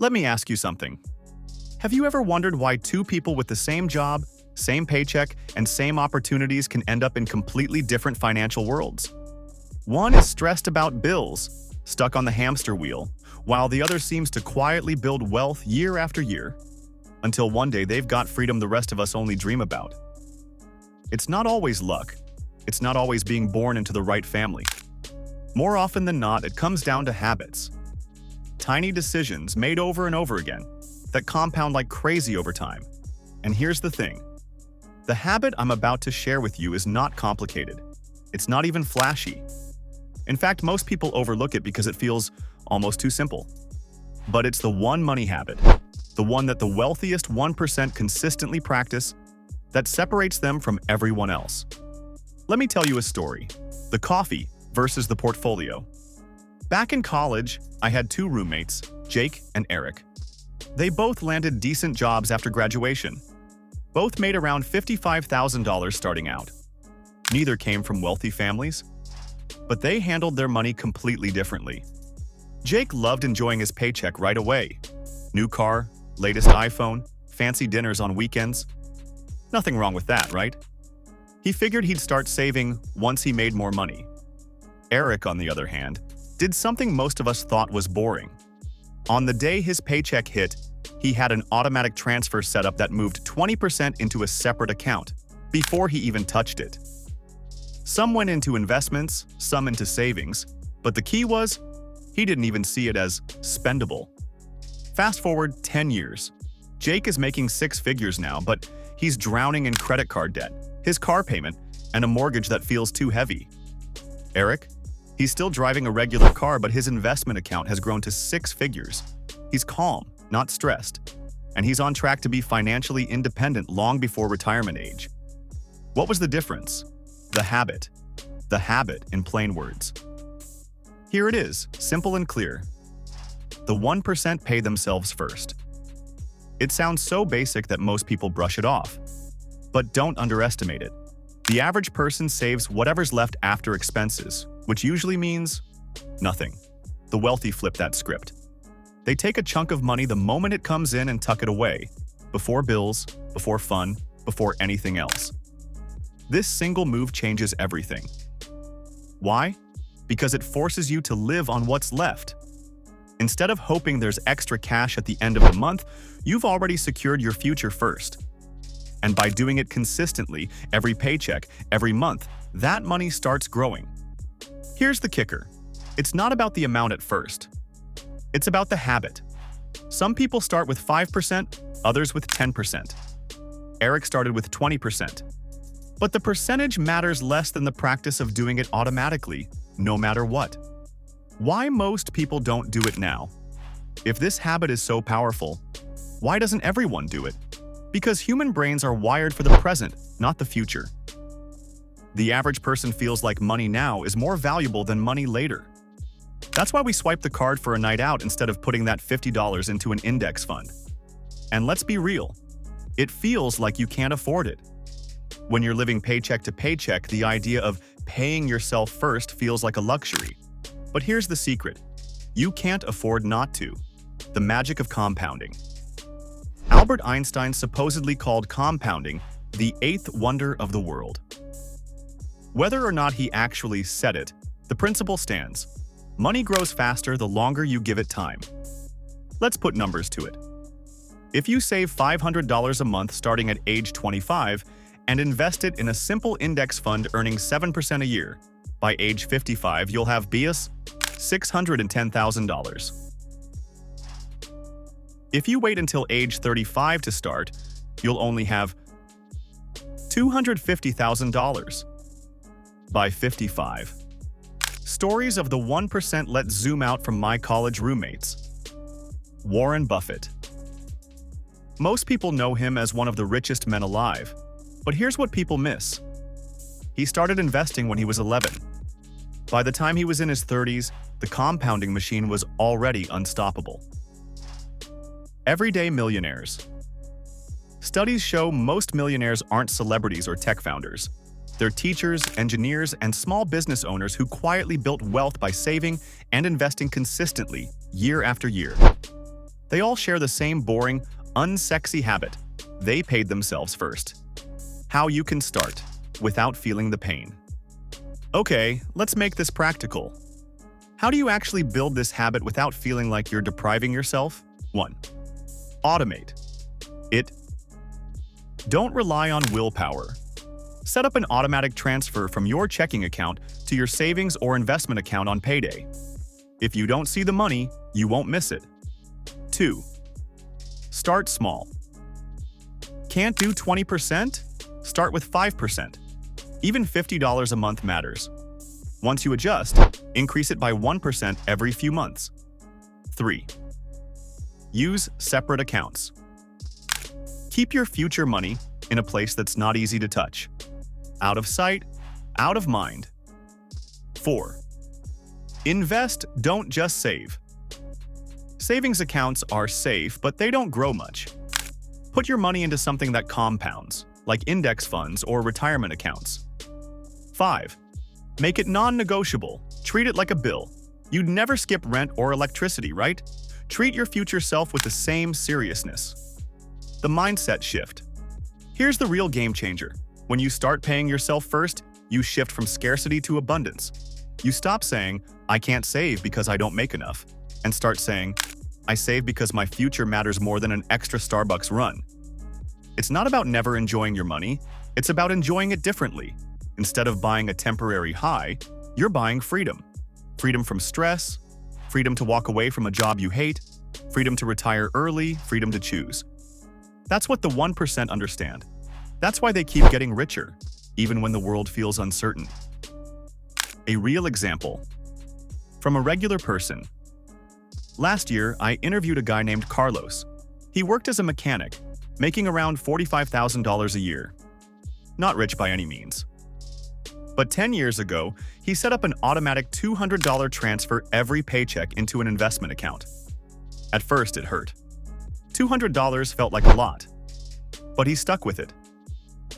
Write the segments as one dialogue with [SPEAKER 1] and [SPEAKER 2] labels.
[SPEAKER 1] Let me ask you something. Have you ever wondered why two people with the same job, same paycheck, and same opportunities can end up in completely different financial worlds? One is stressed about bills, stuck on the hamster wheel, while the other seems to quietly build wealth year after year, until one day they've got freedom the rest of us only dream about. It's not always luck. It's not always being born into the right family. More often than not, it comes down to habits. Tiny decisions made over and over again that compound like crazy over time. And here's the thing. The habit I'm about to share with you is not complicated. It's not even flashy. In fact, most people overlook it because it feels almost too simple. But it's the one money habit, the one that the wealthiest 1% consistently practice, that separates them from everyone else. Let me tell you a story. The coffee versus the portfolio. Back in college, I had two roommates, Jake and Eric. They both landed decent jobs after graduation. Both made around $55,000 starting out. Neither came from wealthy families, but they handled their money completely differently. Jake loved enjoying his paycheck right away. New car, latest iPhone, fancy dinners on weekends. Nothing wrong with that, right? He figured he'd start saving once he made more money. Eric, on the other hand, did something most of us thought was boring. On the day his paycheck hit, he had an automatic transfer setup that moved 20% into a separate account before he even touched it. Some went into investments, some into savings, but the key was, he didn't even see it as spendable. Fast forward 10 years. Jake is making six figures now, but he's drowning in credit card debt, his car payment, and a mortgage that feels too heavy. Eric? He's still driving a regular car, but his investment account has grown to six figures. He's calm, not stressed, and he's on track to be financially independent long before retirement age. What was the difference? The habit. The habit, in plain words. Here it is, simple and clear. The 1% pay themselves first. It sounds so basic that most people brush it off. But don't underestimate it. The average person saves whatever's left after expenses, which usually means nothing. The wealthy flip that script. They take a chunk of money the moment it comes in and tuck it away, before bills, before fun, before anything else. This single move changes everything. Why? Because it forces you to live on what's left. Instead of hoping there's extra cash at the end of the month, you've already secured your future first. And by doing it consistently, every paycheck, every month, that money starts growing. Here's the kicker. It's not about the amount at first. It's about the habit. Some people start with 5%, others with 10%. Eric started with 20%. But the percentage matters less than the practice of doing it automatically, no matter what. Why most people don't do it now? If this habit is so powerful, why doesn't everyone do it? Because human brains are wired for the present, not the future. The average person feels like money now is more valuable than money later. That's why we swipe the card for a night out instead of putting that $50 into an index fund. And let's be real, it feels like you can't afford it. When you're living paycheck to paycheck, the idea of paying yourself first feels like a luxury. But here's the secret. You can't afford not to. The magic of compounding. Albert Einstein supposedly called compounding the eighth wonder of the world. Whether or not he actually said it, the principle stands. Money grows faster the longer you give it time. Let's put numbers to it. If you save $500 a month starting at age 25 and invest it in a simple index fund earning 7% a year, by age 55 you'll have $610,000. If you wait until age 35 to start, you'll only have $250,000 by 55. Stories of the 1%. Let's zoom out from my college roommates. Warren Buffett. Most people know him as one of the richest men alive, but here's what people miss. He started investing when he was 11. By the time he was in his 30s, the compounding machine was already unstoppable. Everyday millionaires. Studies show most millionaires aren't celebrities or tech founders. They're teachers, engineers, and small business owners who quietly built wealth by saving and investing consistently, year after year. They all share the same boring, unsexy habit. They paid themselves first. How you can start without feeling the pain. Okay, let's make this practical. How do you actually build this habit without feeling like you're depriving yourself? 1. Automate it. Don't rely on willpower. Set up an automatic transfer from your checking account to your savings or investment account on payday. If you don't see the money, you won't miss it. 2. Start small. Can't do 20%? Start with 5%. Even $50 a month matters. Once you adjust, increase it by 1% every few months. 3. Use separate accounts. Keep your future money in a place that's not easy to touch. Out of sight, out of mind. 4. Invest, don't just save. Savings accounts are safe, but they don't grow much. Put your money into something that compounds, like index funds or retirement accounts. 5. Make it non-negotiable. Treat it like a bill. You'd never skip rent or electricity, right? Treat your future self with the same seriousness. The mindset shift. Here's the real game changer. When you start paying yourself first, you shift from scarcity to abundance. You stop saying, "I can't save because I don't make enough," and start saying, "I save because my future matters more than an extra Starbucks run." It's not about never enjoying your money, it's about enjoying it differently. Instead of buying a temporary high, you're buying freedom. Freedom from stress, freedom to walk away from a job you hate, freedom to retire early, freedom to choose. That's what the 1% understand. That's why they keep getting richer, even when the world feels uncertain. A real example. From a regular person. Last year, I interviewed a guy named Carlos. He worked as a mechanic, making around $45,000 a year. Not rich by any means. But 10 years ago, he set up an automatic $200 transfer every paycheck into an investment account. At first, it hurt. $200 felt like a lot, but he stuck with it.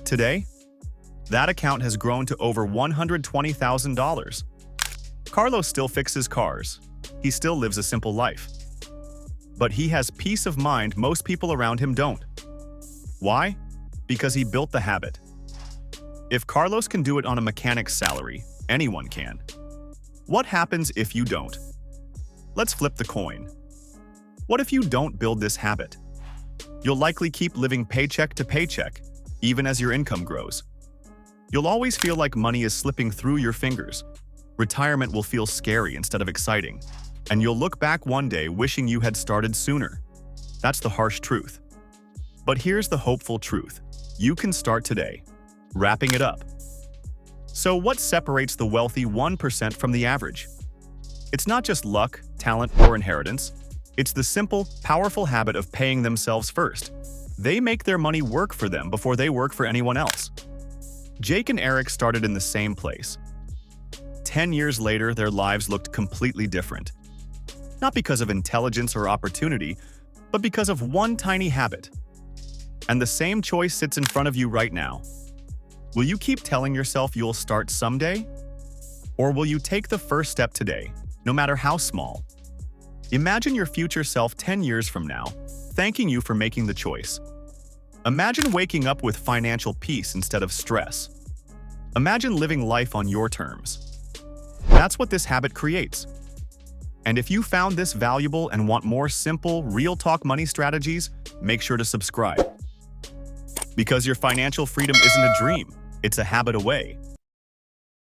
[SPEAKER 1] Today, that account has grown to over $120,000. Carlos still fixes cars. He still lives a simple life. But he has peace of mind most people around him don't. Why? Because he built the habit. If Carlos can do it on a mechanic's salary, anyone can. What happens if you don't? Let's flip the coin. What if you don't build this habit? You'll likely keep living paycheck to paycheck, even as your income grows. You'll always feel like money is slipping through your fingers. Retirement will feel scary instead of exciting, and you'll look back one day wishing you had started sooner. That's the harsh truth. But here's the hopeful truth. You can start today. Wrapping it up. So what separates the wealthy 1% from the average? It's not just luck, talent, or inheritance. It's the simple, powerful habit of paying themselves first. They make their money work for them before they work for anyone else. Jake and Eric started in the same place. 10 years later, their lives looked completely different. Not because of intelligence or opportunity, but because of one tiny habit. And the same choice sits in front of you right now. Will you keep telling yourself you'll start someday? Or will you take the first step today, no matter how small? Imagine your future self 10 years from now, thanking you for making the choice. Imagine waking up with financial peace instead of stress. Imagine living life on your terms. That's what this habit creates. And if you found this valuable and want more simple, real talk money strategies, make sure to subscribe. Because your financial freedom isn't a dream, it's a habit away.